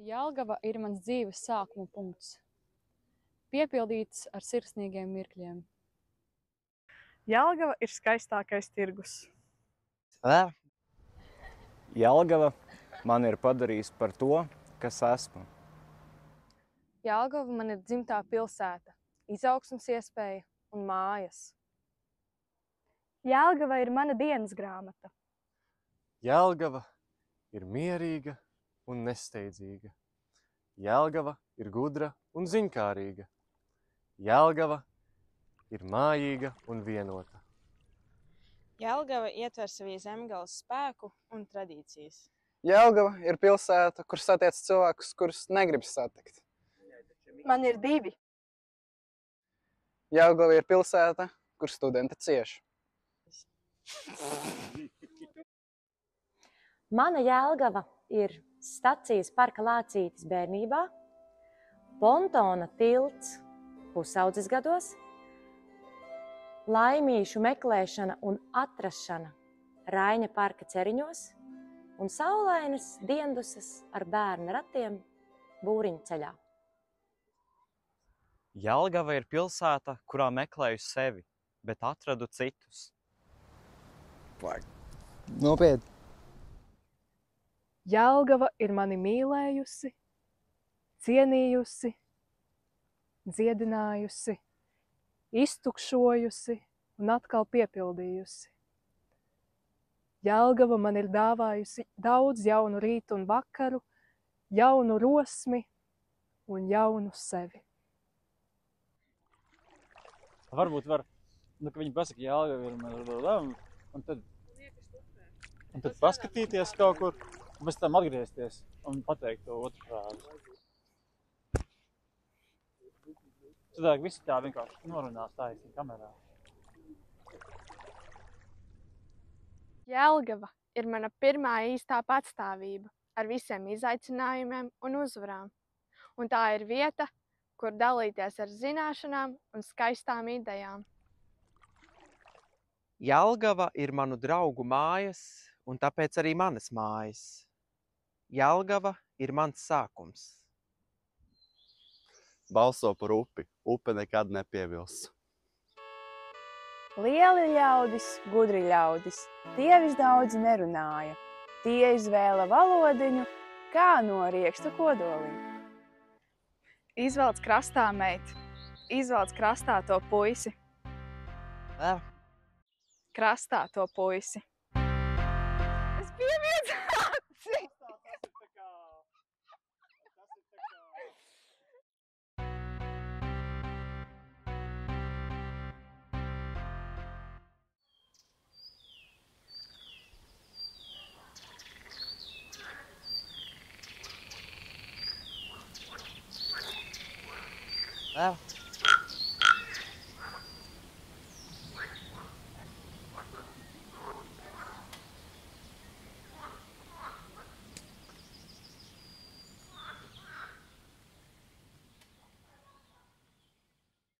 Jelgava ir mans dzīves sākuma punkts, piepildīts ar sirsnīgiem mirkļiem. Jelgava ir skaistākais tirgus. Jelgava man ir padarījis par to, kas esmu. Jelgava man ir dzimtā pilsēta, izaugsmes iespēja un mājas. Jelgava ir mana dienas grāmata. Jelgava ir mierīga un nesteidzīga. Jelgava ir gudra un ziņkārīga. Jelgava ir mājīga un vienota. Jelgava ietver sevī Zemgales spēku un tradīcijas. Jelgava ir pilsēta, kur satiec cilvēkus, kurus negribas satikt. Man ir 2. Jelgava ir pilsēta, kur studenti cieš. Mana Jelgava ir stacijas parka Lācītis bērnībā, pontona tilts pusaudzes gados, laimīšu meklēšana un atrašana Raiņa parka ceriņos un saulainas diendusas ar bērna ratiem būriņu ceļā. Jelgava ir pilsēta, kurā meklēju sevi, bet atradu citus. Nopietni. Jelgava ir mani mīlējusi, cienījusi, dziedinājusi, iztukšojusi un atkal piepildījusi. Jelgava man ir dāvājusi daudz jaunu rītu un vakaru, jaunu rosmi un jaunu sevi. Varbūt var, ka viņi pasaka Jelgava ir, un tad paskatīties kaut kur, un pēc tam atgriezties un pateikt to otru frāzi. Cilvēki visi tā vienkārši norunās taisni kamerā. Jelgava ir mana pirmā īstā patstāvība ar visiem izaicinājumiem un uzvarām. Un tā ir vieta, kur dalīties ar zināšanām un skaistām idejām. Jelgava ir manu draugu mājas, un tāpēc arī manas mājas. Jelgava ir mans sākums. Balso par upi. Upe nekad nepievils. Lieli ļaudis, gudri ļaudis, tie visdaudz nerunāja. Tie izvēla valodiņu, kā no riekstu kodoliņu. Izvelc krastā meiti, izvelc krastā to puisi. Krastā to puisi.